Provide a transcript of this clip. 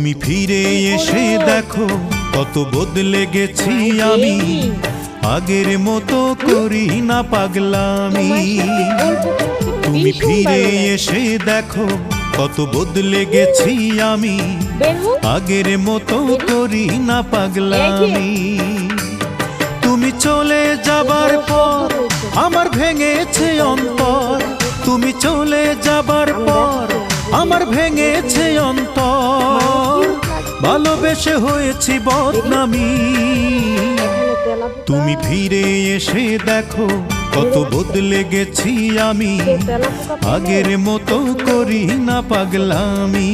তুমি ফিরে এসে দেখো কত বদলে গেছি আমি, আগের মতো করি না পাগলামি। তুমি ফিরে এসে দেখো কত বদলে গেছি আমি, আগের মতো করি না পাগলামি। তুমি চলে যাবার পর আমার ভেঙেছে অন্তর, তুমি চলে যাবার পর আমার ভেঙেছে অন্তর, ভালোবেসে হয়েছি বদনামি। তুমি ফিরে এসে দেখো কত বদলে গেছি আমি, আগের মতো করি না পাগলামি।